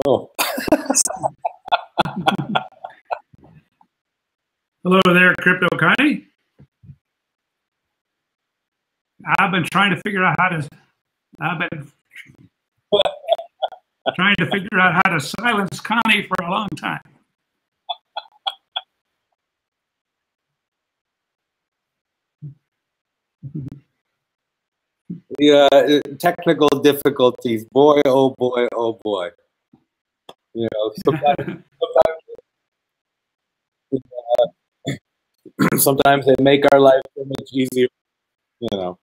Oh. Hello there, Crypto Connie. I've been trying to figure out how to silence Connie for a long time. Yeah, technical difficulties. Boy, oh boy, oh boy. You know, sometimes they make our life so much easier, you know.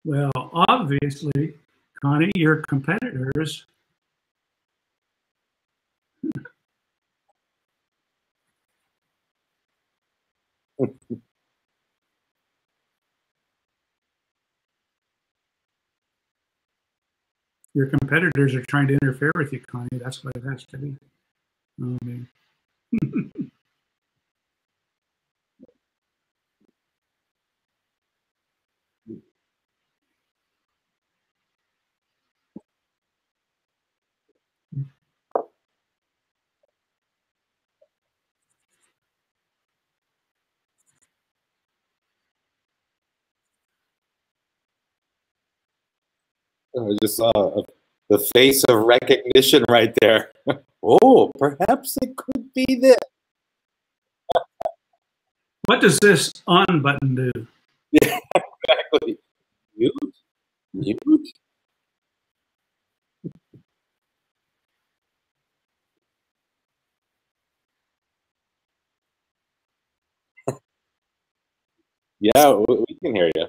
Well, obviously, Connie, your competitors are trying to interfere with you, Connie. That's what it has to be. I mean, I just saw the face of recognition right there. Oh, perhaps it could be this. what does this on button do? Yeah, exactly. Mute? Mute? Yeah, we can hear you.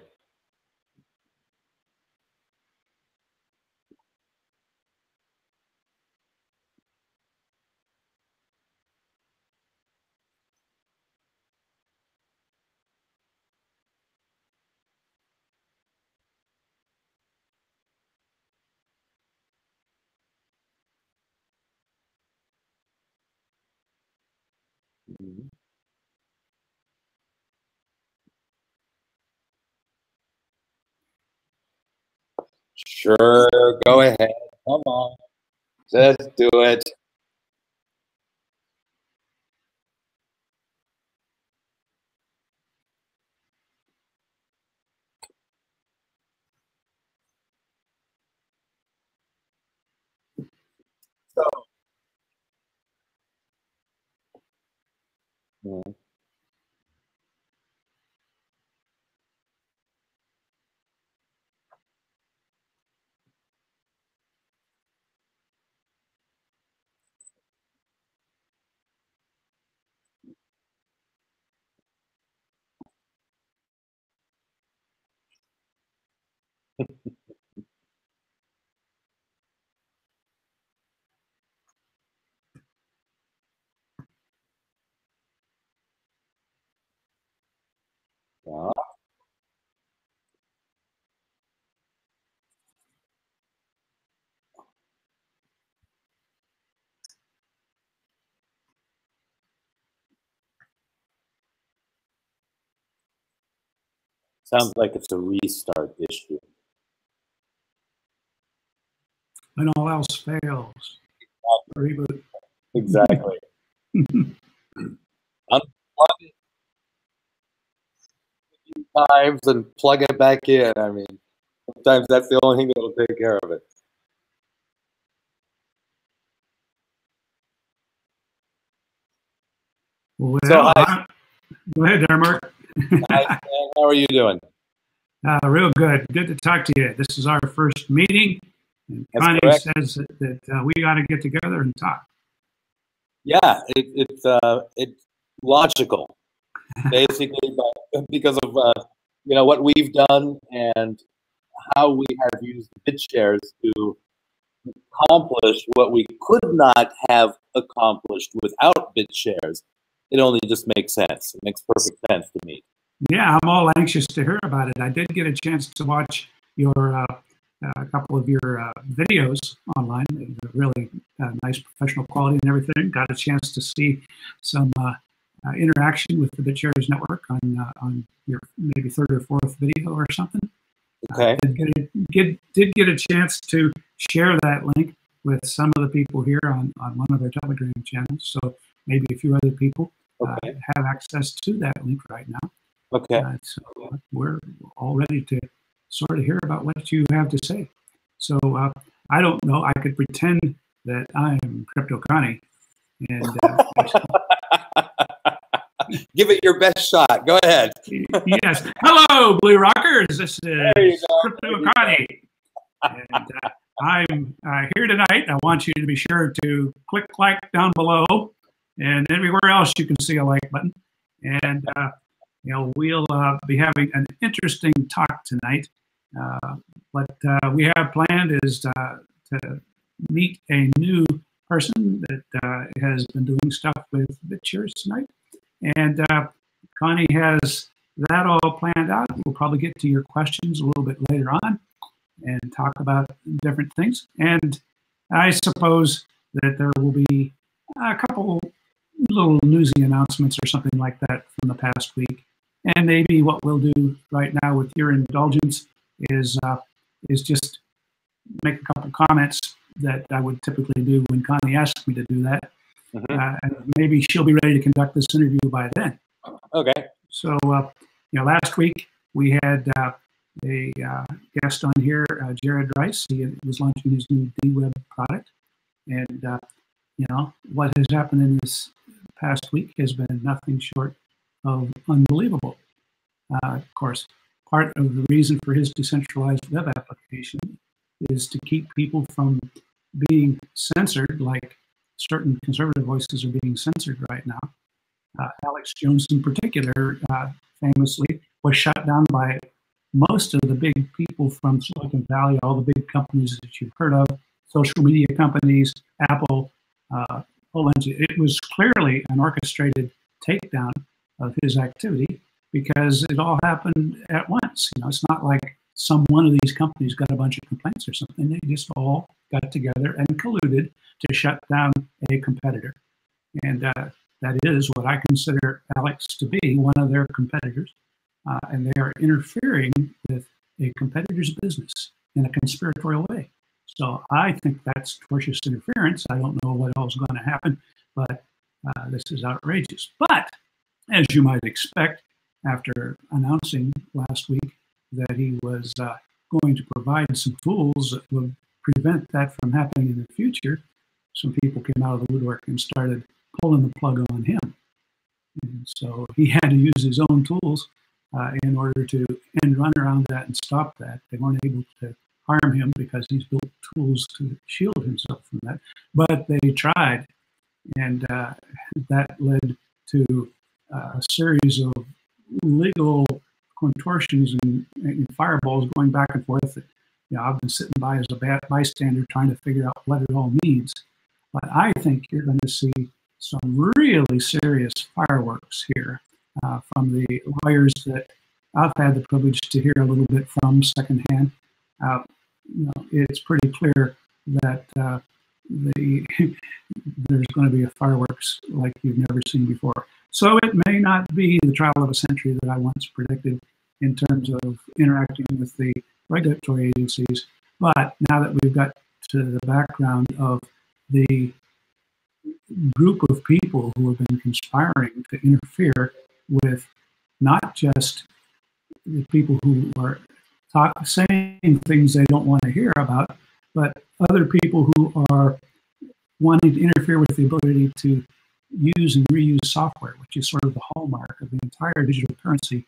Sure, go ahead. Come on. Just do it. So, yeah. Sounds like it's a restart issue. When all else fails, reboot. Exactly. Unplug it a few times and plug it back in. I mean, sometimes that's the only thing that will take care of it. Well, So, hi. Go ahead there, Mark. Hi, Stan. How are you doing? Real good. Good to talk to you. This is our first meeting. And Connie says that we got to get together and talk. Yeah, it's logical, basically, because of you know, what we've done and how we have used BitShares to accomplish what we could not have accomplished without BitShares. It only just makes sense. It makes perfect sense to me. Yeah, I'm all anxious to hear about it. I did get a chance to watch your a couple of your videos online. They're really nice professional quality and everything. Got a chance to see some interaction with the BitShares network on your maybe third or fourth video or something. Okay. Did get a chance to share that link with some of the people here on one of their Telegram channels. So maybe a few other people have access to that link right now. Okay. So we're all ready to sort of hear about what you have to say. So I don't know. I could pretend that I am Crypto Connie. And give it your best shot. Go ahead. Yes. Hello, Blue Rockers. This is Crypto Connie. And I'm here tonight. I want you to be sure to click like down below, and everywhere else you can see a like button. And we'll be having an interesting talk tonight. What we have planned is to meet a new person that has been doing stuff with BitShares tonight. And Connie has that all planned out. We'll probably get to your questions a little bit later on and talk about different things. And I suppose that there will be a couple little newsy announcements or something like that from the past week. And maybe what we'll do right now, with your indulgence, is just make a couple comments that I would typically do when Connie asks me to do that. And maybe she'll be ready to conduct this interview by then. Okay. So, last week we had a guest on here, Jared Rice. He was launching his new D-Web product. And, what has happened in this past week has been nothing short of unbelievable. Of course, part of the reason for his decentralized web application is to keep people from being censored, like certain conservative voices are being censored right now. Alex Jones in particular, famously, was shut down by most of the big people from Silicon Valley, all the big companies that you've heard of, social media companies, Apple, it was clearly an orchestrated takedown of his activity because it all happened at once. It's not like some one of these companies got a bunch of complaints or something. They just all got together and colluded to shut down a competitor. And that is what I consider Alex to be, one of their competitors. And they are interfering with a competitor's business in a conspiratorial way. So I think that's tortious interference. I don't know what else is going to happen, but this is outrageous. But as you might expect, after announcing last week that he was going to provide some tools that would prevent that from happening in the future, some people came out of the woodwork and started pulling the plug on him. And so he had to use his own tools in order to run around that and stop that. They weren't able to harm him because he's built tools to shield himself from that. But they tried, and that led to a series of legal contortions and fireballs going back and forth. I've been sitting by as a bystander trying to figure out what it all means. But I think you're going to see some really serious fireworks here from the lawyers that I've had the privilege to hear a little bit from secondhand. It's pretty clear that there's going to be a fireworks like you've never seen before. So it may not be the trial of a century that I once predicted in terms of interacting with the regulatory agencies. But now that we've got to the background of the group of people who have been conspiring to interfere with not just the people who are saying things they don't want to hear about, but other people who are wanting to interfere with the ability to use and reuse software, which is sort of the hallmark of the entire digital currency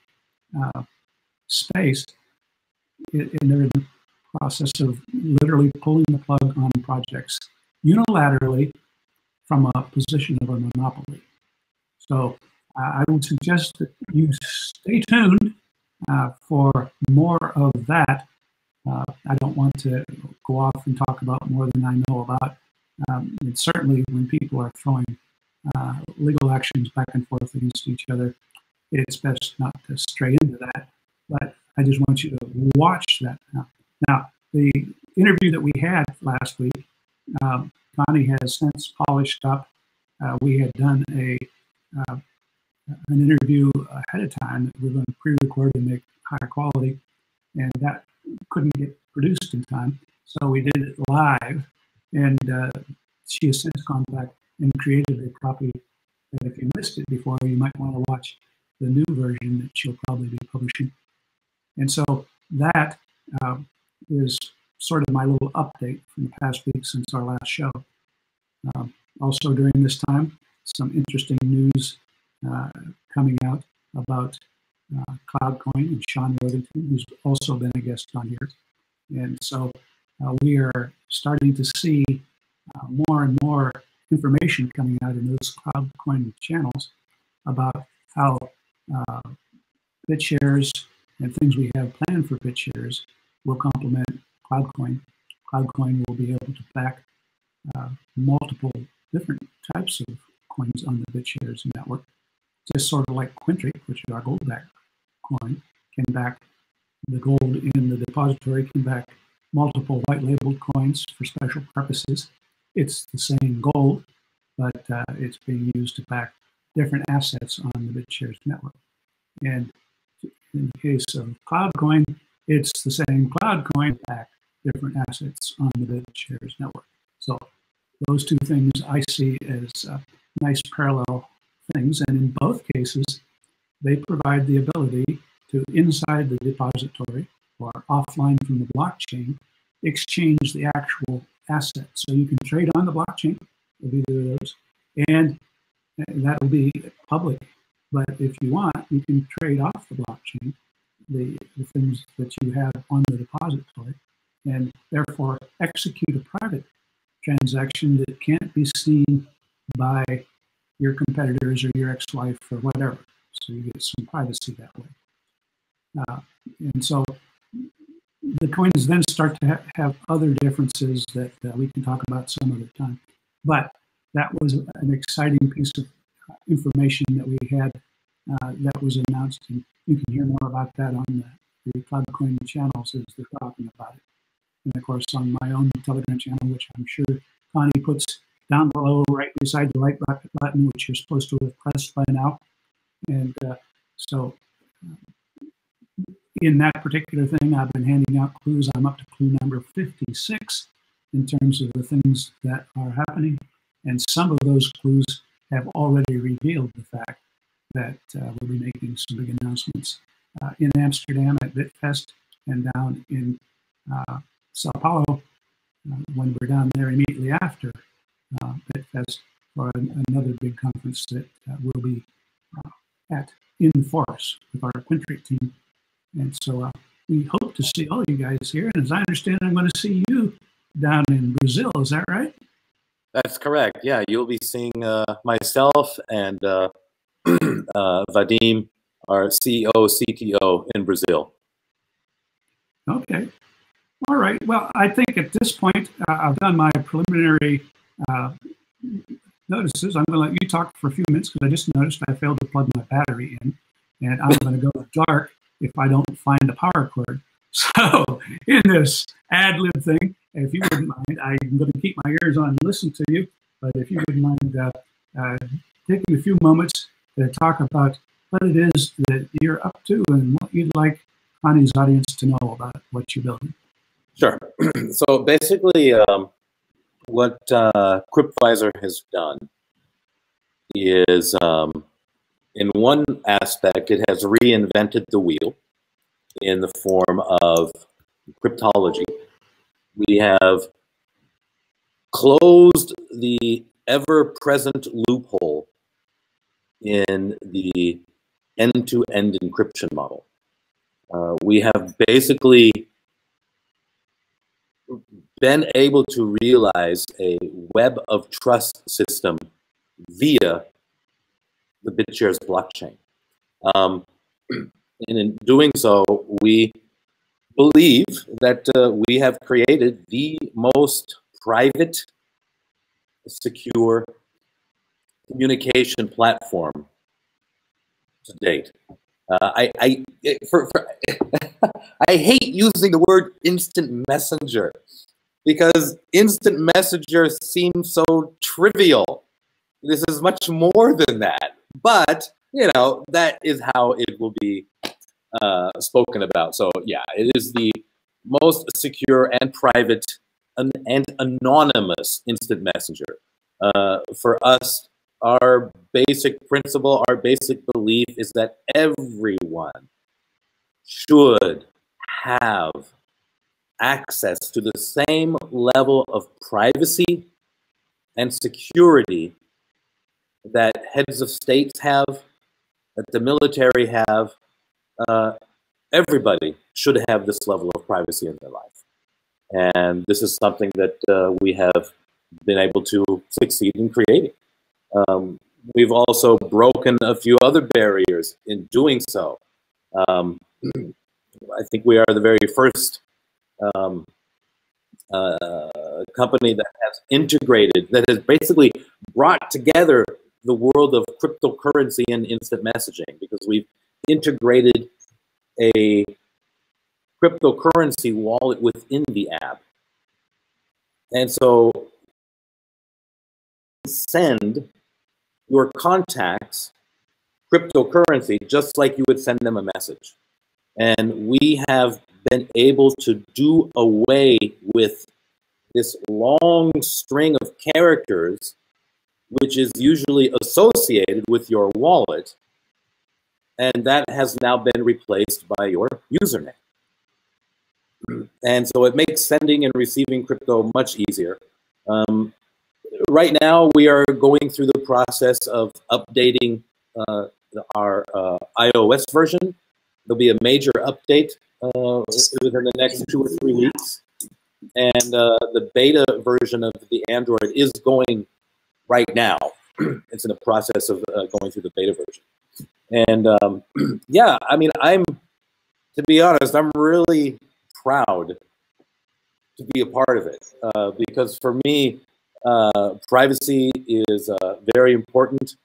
space. And they're in the process of literally pulling the plug on projects unilaterally from a position of a monopoly. So I would suggest that you stay tuned for more of that. I don't want to go off and talk about more than I know about. And certainly when people are throwing legal actions back and forth against each other, it's best not to stray into that. But I just want you to watch that now. Now, the interview that we had last week Connie has since polished up. We had done an interview ahead of time that we were going to pre-record and make higher quality, and that couldn't get produced in time. So we did it live, and she has since gone back and created a copy that if you missed it before, you might want to watch the new version that she'll probably be publishing. And so that is sort of my little update from the past week since our last show. Also during this time, some interesting news coming out about CloudCoin and Sean Worthington, who's also been a guest on here. And so we are starting to see more and more information coming out in those CloudCoin channels about how BitShares and things we have planned for BitShares will complement CloudCoin. CloudCoin will be able to back multiple different types of coins on the BitShares network, just sort of like Quintric, which is our gold-backed coin, can back the gold in the depository, can back multiple white-labeled coins for special purposes. It's the same gold, but it's being used to back different assets on the BitShares network. And in the case of CloudCoin, it's the same CloudCoin back different assets on the BitShares network. So those two things I see as nice parallel things, and in both cases, they provide the ability to, inside the depository or offline from the blockchain, exchange the actual asset. So you can trade on the blockchain of either of those, and that will be public. But if you want, you can trade off the blockchain the things that you have on the depository, and therefore execute a private transaction that can't be seen by your competitors or your ex-wife or whatever. So you get some privacy that way. And so the coins then start to have other differences that we can talk about some other time. But that was an exciting piece of information that we had that was announced, and you can hear more about that on the CloudCoin channels as they're talking about it. And of course, on my own Telegram channel, which I'm sure Connie puts down below right beside the like button, which you're supposed to have pressed by now. And so in that particular thing, I've been handing out clues. I'm up to clue number 56 in terms of the things that are happening. And some of those clues have already revealed the fact that we'll be making some big announcements in Amsterdam at BitFest and down in Sao Paulo when we're down there immediately after BitFest for another big conference that we'll be at in force with our Quintric team. And so we hope to see all you guys here. And as I understand, I'm going to see you down in Brazil. Is that right? That's correct. Yeah, you'll be seeing myself and Vadim, our CEO, CTO in Brazil. Okay. All right. Well, I think at this point, I've done my preliminary notices. I'm going to let you talk for a few minutes because I just noticed I failed to plug my battery in, and I'm going to go dark if I don't find a power cord. So in this ad-lib thing, if you wouldn't mind, I'm going to keep my ears on and listen to you, but if you wouldn't mind taking a few moments to talk about what it is that you're up to and what you'd like Connie's audience to know about what you're building. Sure. So basically, what CRYPVISER has done is, in one aspect, it has reinvented the wheel in the form of cryptology. We have closed the ever-present loophole in the end-to-end encryption model. We have basically been able to realize a web of trust system via the BitShares blockchain. And in doing so, we believe that we have created the most private, secure communication platform to date. I hate using the word instant messenger because instant messenger seems so trivial. This is much more than that. But, you know, that is how it will be spoken about. So, yeah, it is the most secure and private and anonymous instant messenger. For us, our basic principle, our basic belief is that everyone should have access to the same level of privacy and security that heads of states have, that the military have. Everybody should have this level of privacy in their life. And this is something that we have been able to succeed in creating. We've also broken a few other barriers in doing so. I think we are the very first company that has integrated, that has basically brought together the world of cryptocurrency and instant messaging, because we've integrated a cryptocurrency wallet within the app. And so send your contacts cryptocurrency just like you would send them a message. And we have been able to do away with this long string of characters, which is usually associated with your wallet, and that has now been replaced by your username. And so it makes sending and receiving crypto much easier. Right now, we are going through the process of updating our iOS version. There'll be a major update within the next 2 or 3 weeks. And the beta version of the Android is going right now. It's in the process of going through the beta version. And yeah, I mean, to be honest, I'm really proud to be a part of it, because for me, privacy is very important.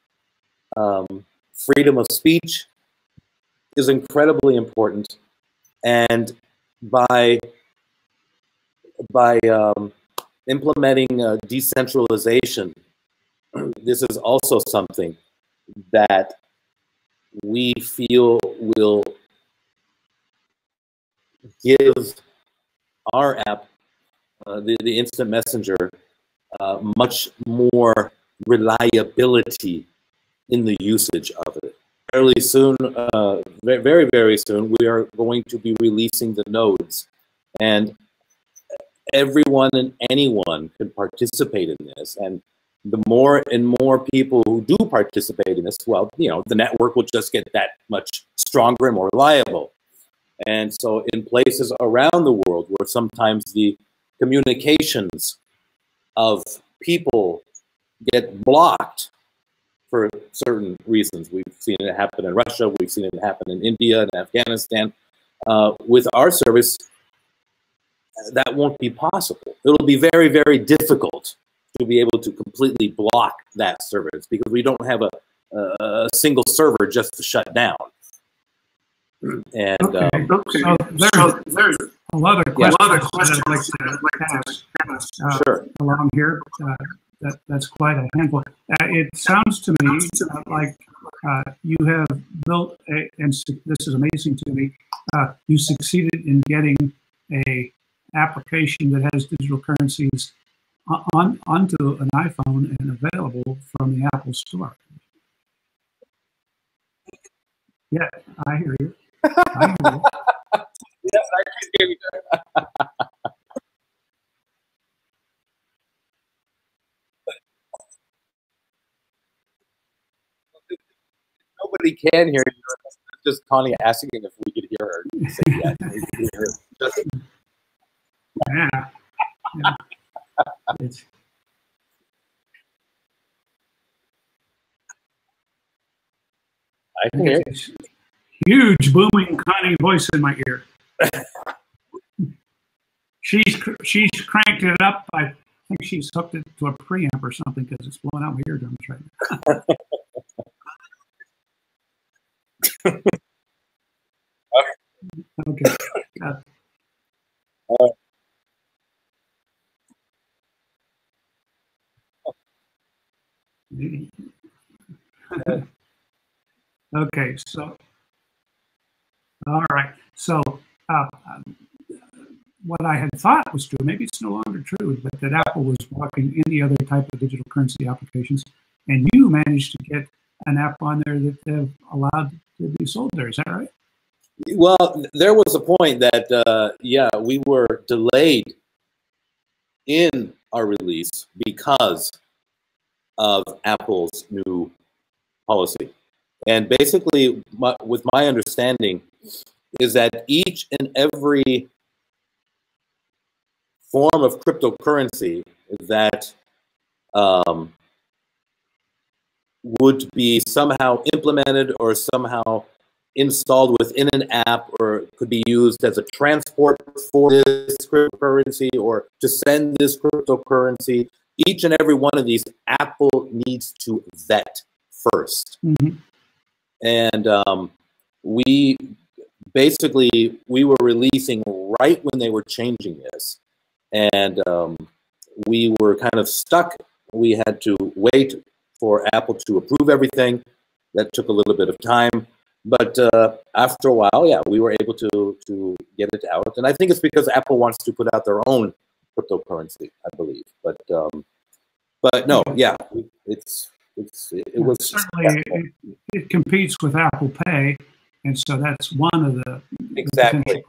Freedom of speech is incredibly important, and by implementing decentralization, this is also something that we feel will give our app, the instant messenger, much more reliability in the usage of it. Fairly soon, very, very soon, we are going to be releasing the nodes, and everyone and anyone can participate in this. And the more and more people who do participate in this, well, you know, the network will just get that much stronger and more reliable. And so in places around the world where sometimes the communications of people get blocked for certain reasons. We've seen it happen in Russia, we've seen it happen in India and Afghanistan. With our service, that won't be possible. It'll be very, very difficult to be able to completely block that service because we don't have a single server just to shut down. And so there's a lot of questions I'd like to ask sure. along here. That's quite a handful. It sounds to me like you have built, and this is amazing to me, you succeeded in getting a application that has digital currencies onto an iPhone and available from the Apple Store. Yeah, I hear you. I hear you. Yes, I can hear you. Nobody can hear you. Just Connie asking if we could hear her. Say, yeah, we hear her. Yeah. It's, I can hear. Huge booming Connie voice in my ear. She's cranked it up. I think she's hooked it to a preamp or something because it's blowing out my eardrums right now. Okay. Okay, so, all right. So, what I had thought was true, maybe it's no longer true, but that Apple was blocking any other type of digital currency applications, and you managed to get an app on there that they've allowed to be sold there. Is that right? Well, there was a point that, yeah, we were delayed in our release because of Apple's new policy. And basically, with my understanding, is that each and every form of cryptocurrency that would be somehow implemented or somehow installed within an app, or could be used as a transport for this cryptocurrency or to send this cryptocurrency, each and every one of these Apple needs to vet first. Mm-hmm. And we were releasing right when they were changing this, and we were kind of stuck. We had to wait for Apple to approve everything. That took a little bit of time, but after a while, yeah, we were able to get it out. And I think it's because Apple wants to put out their own cryptocurrency, I believe. But no, yeah, it was certainly it competes with Apple Pay, and so that's one of the exactly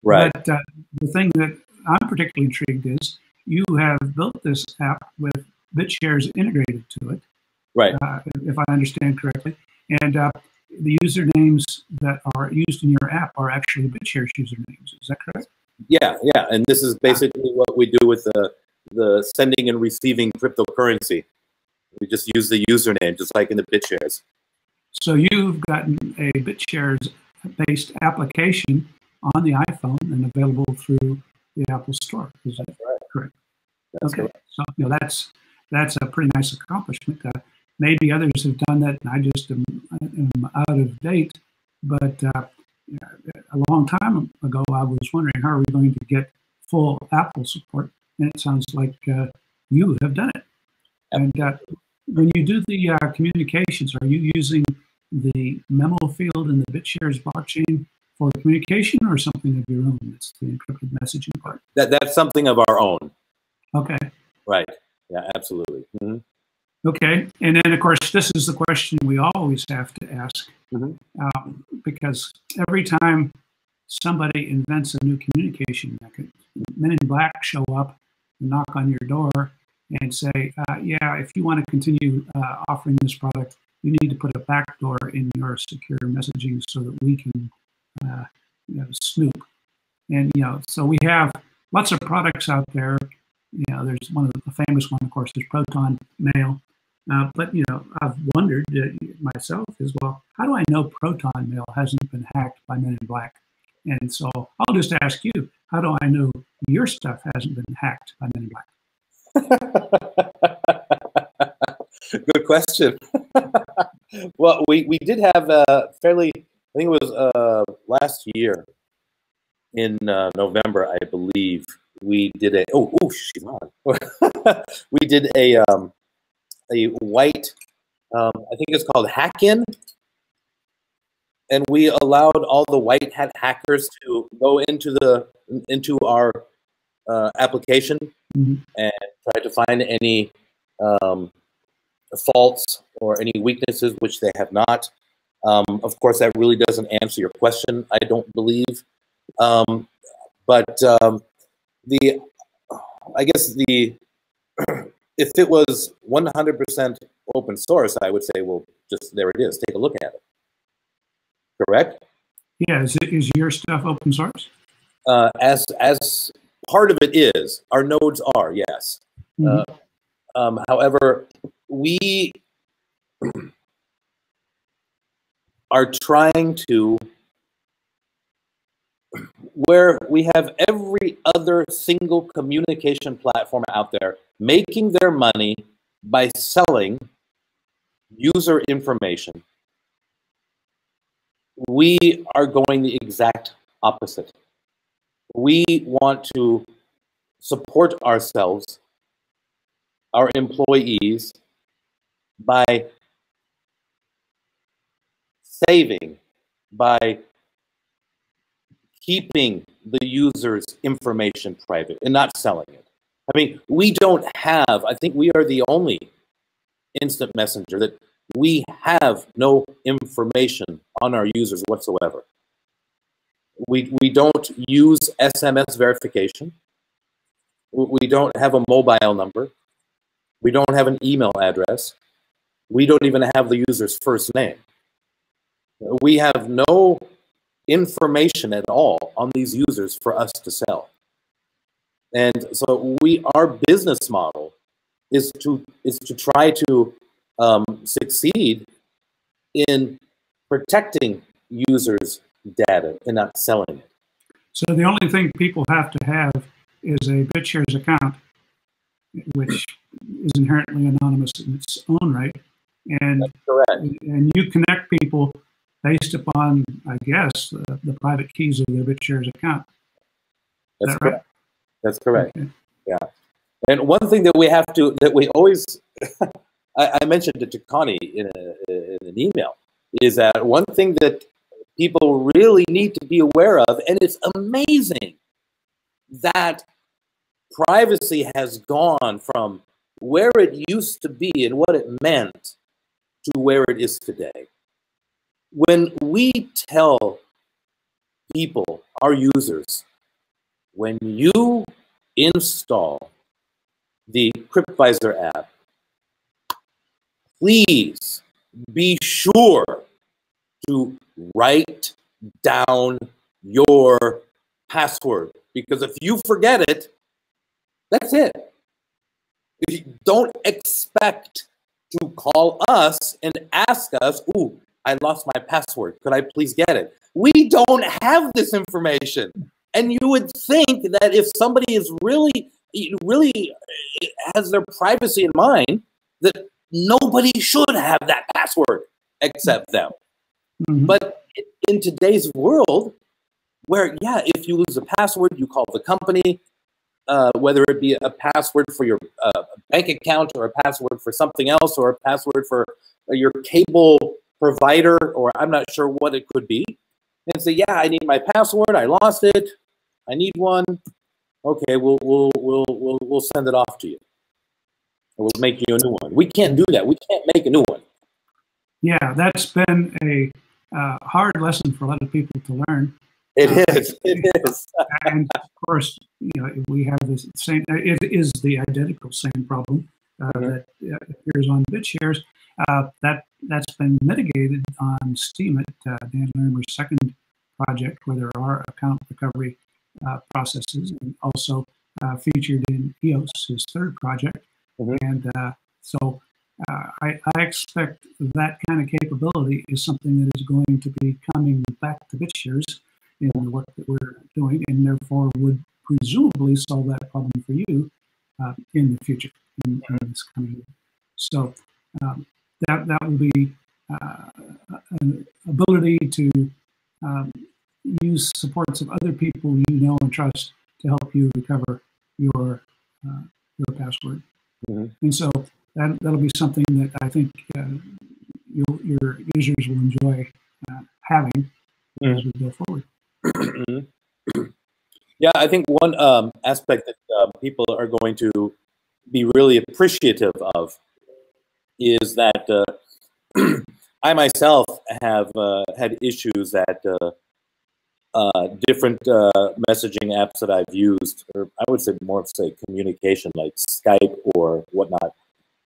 right. But the thing that I'm particularly intrigued is you have built this app with BitShares integrated to it, right? If I understand correctly, and the usernames that are used in your app are actually BitShares usernames. Is that correct? Yeah, yeah. And this is basically what we do with the sending and receiving cryptocurrency. We just use the username, just like in the BitShares. So you've gotten a BitShares-based application on the iPhone and available through the Apple Store. Is that correct? That's okay. correct. So that's a pretty nice accomplishment. Maybe others have done that, and I just am out of date. But a long time ago, I was wondering how are we going to get full Apple support, and it sounds like you have done it. And when you do the communications, are you using the memo field in the BitShares blockchain for communication, or something of your own? That's the encrypted messaging part. That's something of our own. Okay. Right. Yeah, absolutely. Mm-hmm. Okay. And then, of course, this is the question we always have to ask, because every time somebody invents a new communication method, Men in Black show up and knock on your door and say, yeah, if you want to continue offering this product, you need to put a backdoor in your secure messaging so that we can snoop. And, so we have lots of products out there. There's one of the famous one, of course, is Proton Mail. But, I've wondered myself as well, how do I know Proton Mail hasn't been hacked by Men in Black? And so I'll just ask you, how do I know your stuff hasn't been hacked by Men in Black? Good question. Well, we did have fairly, I think it was last year in November, I believe, we did a, she's on. We did a white, I think it's called Hack-In, and we allowed all the white hat hackers to go into our application and try to find any faults or any weaknesses, which they have not. Of course, that really doesn't answer your question, I don't believe. But I guess if it was 100% open source, I would say, well, just there it is. Take a look at it. Correct? Yeah. Is your stuff open source? As part of it is. Our nodes are, yes. However, we are trying to, where we have every other single communication platform out there making their money by selling user information, we are going the exact opposite. We want to support ourselves, our employees, by saving, by keeping the user's information private and not selling it. I mean, we don't have, I think we are the only instant messenger that we have no information on our users whatsoever. We don't use SMS verification. We don't have a mobile number. We don't have an email address. We don't even have the user's first name. We have no information at all on these users for us to sell. And so our business model is to try to succeed in protecting users' data and not selling it. So the only thing people have to have is a BitShares account, which is inherently anonymous in its own right. And, that's correct. And you connect people based upon, I guess, the private keys of their BitShares account. That's that correct. Right? That's correct. Okay. Yeah. And one thing that we always, I mentioned it to Connie in an email, is that one thing that people really need to be aware of, and it's amazing that privacy has gone from where it used to be and what it meant to where it is today. When we tell people, our users, when you install the CryPVISER app, please be sure to write down your password, because if you forget it, that's it. Don't expect to call us and ask us, ooh, I lost my password. Could I please get it? We don't have this information. And you would think that if somebody is really has their privacy in mind, that nobody should have that password except them. Mm-hmm. But in today's world, where, yeah, if you lose a password, you call the company, whether it be a password for your bank account or a password for something else or a password for your cable provider, or I'm not sure what it could be, and say, yeah, I need my password, I lost it, I need one. Okay, we'll send it off to you. We'll make you a new one. We can't do that. We can't make a new one. Yeah, that's been a hard lesson for a lot of people to learn. It is. It is. And of course, we have this same. It is the identical same problem that appears on BitShares. That's been mitigated on Steam at Dan Larimer's second project, where there are account recovery processes, and also featured in EOS, his third project. And so I expect that kind of capability is something that is going to be coming back to BitShares in the work that we're doing, and therefore would presumably solve that problem for you in the future, in this coming year. So that will be an ability to use supports of other people you know and trust to help you recover your password. And so that'll be something that I think your users will enjoy having as we go forward. Yeah, I think one aspect that people are going to be really appreciative of is that I myself have had issues that different messaging apps that I've used, or I would say more of communication like Skype or whatnot.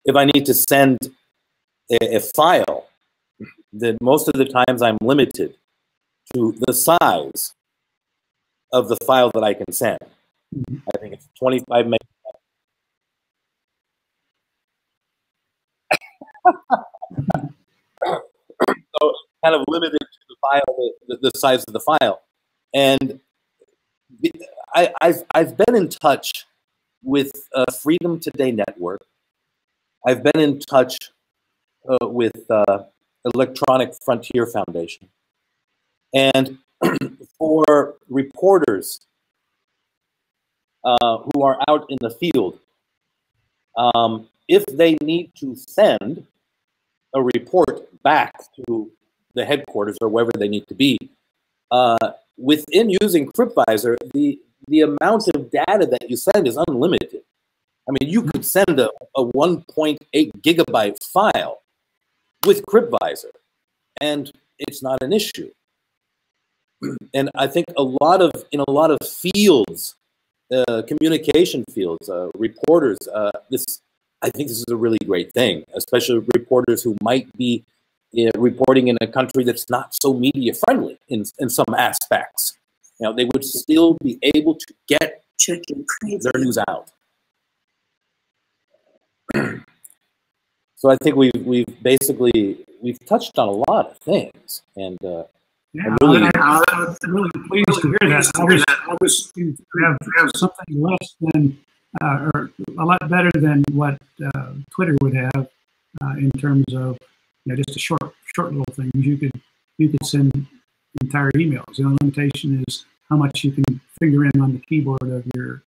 If I need to send a file, then most of the times I'm limited to the size of the file that I can send. I think it's 25 megabytes. So kind of limited to the file, the size of the file. And I've been in touch with Freedom Today Network. I've been in touch with Electronic Frontier Foundation. And for reporters who are out in the field, if they need to send a report back to the headquarters or wherever they need to be. Within using CryptVisor, the amount of data that you send is unlimited. I mean, you could send a 1.8 gigabyte file with CryptVisor, and it's not an issue. And I think in a lot of fields, communication fields, reporters, I think this is a really great thing, especially reporters who might be reporting in a country that's not so media friendly in some aspects. You know, they would still be able to get their news out. So I think we've touched on a lot of things, and yeah, really, I'm really pleased to hear that. I was have something less than or a lot better than what Twitter would have in terms of just a short little things. You could send entire emails. The only limitation is how much you can finger in on the keyboard of your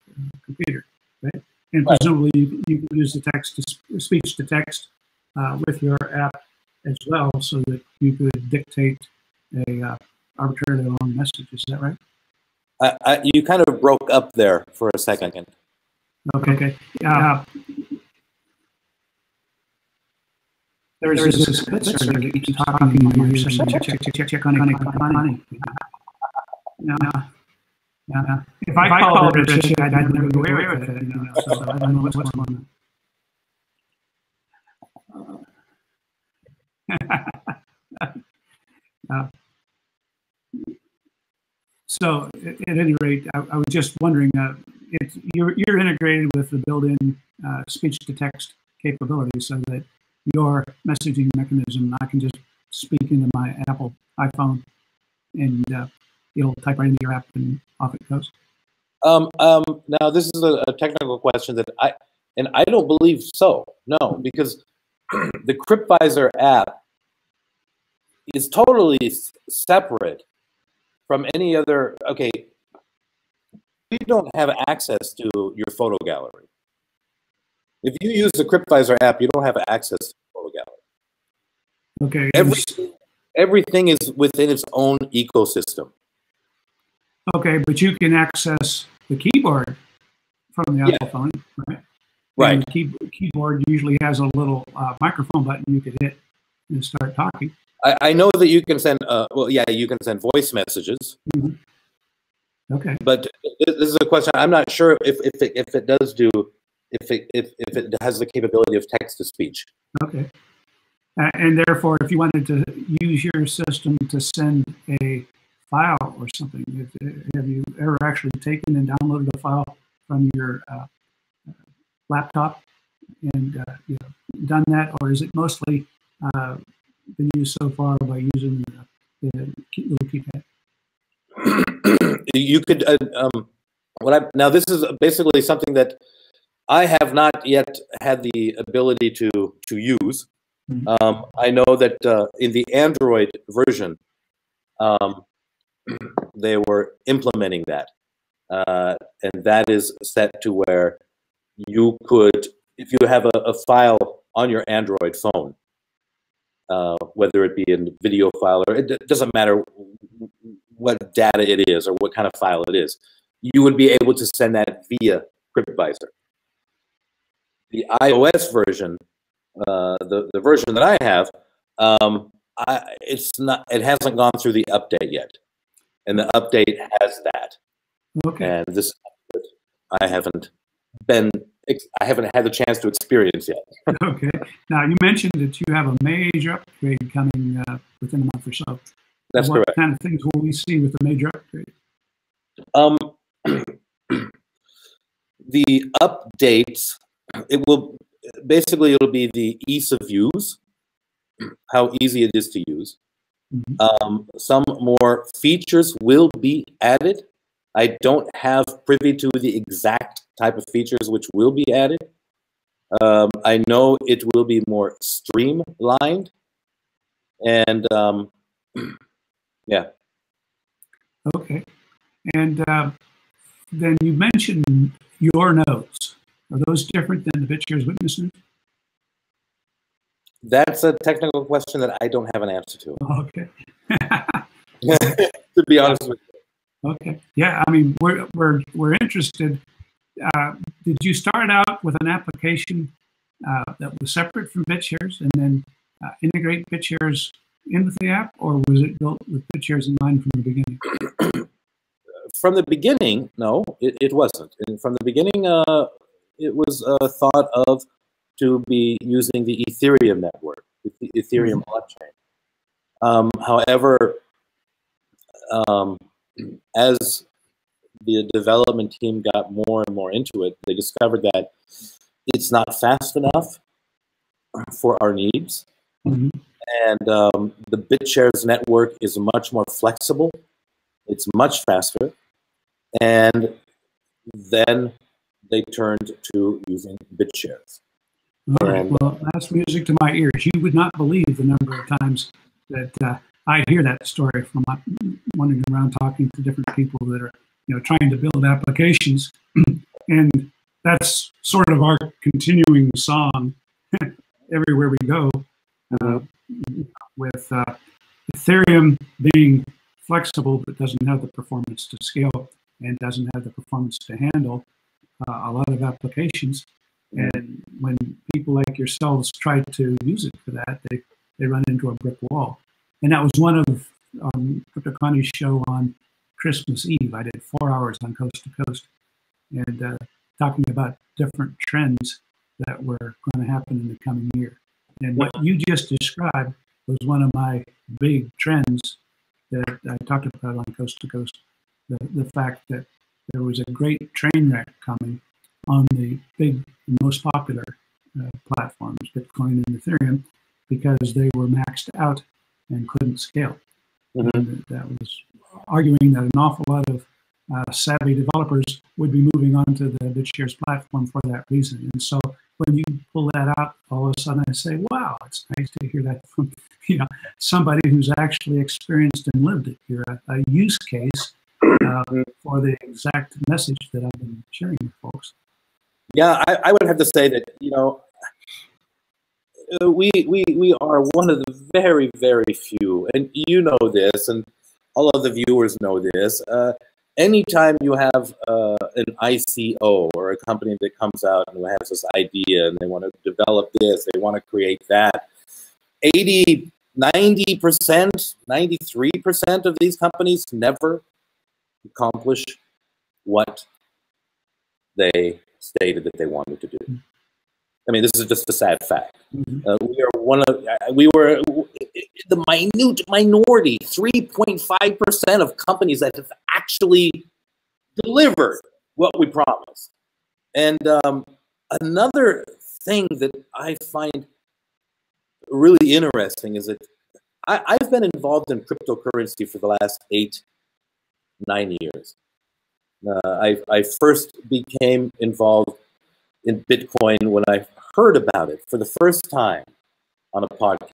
computer, right? And presumably you can use the speech to text with your app as well, so that you could dictate a arbitrarily long message. Is that right? You kind of broke up there for a second. Okay. There's this blitzer that keeps talking to you. Check on it. Yeah. If I called it a shit, I'd never go away with it. So I don't know what's going on. So at any rate, I was just wondering, you're integrated with the built-in speech-to-text capability, so that your messaging mechanism, I can just speak into my Apple iPhone, and it'll type right into your app, and off it goes. Now this is a technical question that I don't believe so. No, because the CryptVisor app is totally separate from any other. Okay, you don't have access to your photo gallery. If you use the CryptVisor app, you don't have access to the photo gallery. Okay. Everything is within its own ecosystem. Okay, but you can access the keyboard from the Apple phone, right? Right. And the keyboard usually has a little microphone button you could hit and start talking. I know that you can send, you can send voice messages. Mm-hmm. Okay. But this is a question. I'm not sure if it does do, if it has the capability of text to speech. Okay. And therefore, if you wanted to use your system to send a file or something, have you ever actually taken and downloaded a file from your laptop and done that, or is it mostly been used so far by using the little keypad? You could. Now this is basically something that I have not yet had the ability to use. Mm-hmm. I know that in the Android version, they were implementing that, and that is set to where you could, if you have a file on your Android phone, whether it be a video file or it doesn't matter what data it is or what kind of file it is, you would be able to send that via CryptVisor. The iOS version, the version that I have, it hasn't gone through the update yet, and the update has that. Okay. And this, I haven't had the chance to experience yet. Okay. Now you mentioned that you have a major upgrade coming within a month or so. That's correct. What kind of things will we see with the major upgrade? The updates, it'll be the ease of use, how easy it is to use. Mm-hmm. Some more features will be added. I don't have privy to the exact type of features which will be added. I know it will be more streamlined, and yeah. Okay, and then you mentioned your notes. Are those different than the BitShares witness notes? That's a technical question that I don't have an answer to. Okay. To be honest with you. Okay. Yeah, I mean, we're interested. Did you start out with an application that was separate from BitShares and then integrate BitShares in with the app, or was it built with BitShares in mind from the beginning? From the beginning, no, it wasn't. And from the beginning, it was thought of to be using the Ethereum network, the Ethereum blockchain. However, as the development team got more and more into it, they discovered that it's not fast enough for our needs. Mm-hmm. And the BitShares network is much more flexible. It's much faster. And then they turned to using BitShares. All right. Well, that's music to my ears. You would not believe the number of times that I hear that story from wandering around talking to different people that are, trying to build applications, and that's sort of our continuing song everywhere we go. With Ethereum being flexible but doesn't have the performance to scale and doesn't have the performance to handle a lot of applications. And when people like yourselves try to use it for that, they run into a brick wall. And that was one of Crypto Connie's show on Christmas Eve. I did 4 hours on Coast to Coast and talking about different trends that were going to happen in the coming year. And what you just described was one of my big trends that I talked about on Coast to Coast. The fact that there was a great train wreck coming on the big, most popular platforms, Bitcoin and Ethereum, because they were maxed out and couldn't scale. Mm-hmm. And that was arguing that an awful lot of savvy developers would be moving on to the BitShares platform for that reason. And so when you pull that out, all of a sudden I say, wow, it's nice to hear that from somebody who's actually experienced and lived it. You're a use case for the exact message that I've been sharing with folks. Yeah, I would have to say that, we are one of the very, very few, and you know this, and all of the viewers know this. Anytime you have an ICO or a company that comes out and has this idea and they want to develop this, they want to create that, 80, 90%, 93% of these companies never accomplish what they stated that they wanted to do. I mean, this is just a sad fact. Mm-hmm. We were the minute minority, 3.5% of companies that have actually delivered what we promised. And another thing that I find really interesting is that I've been involved in cryptocurrency for the last 8-9 years. I first became involved in Bitcoin when I heard about it for the first time on a podcast.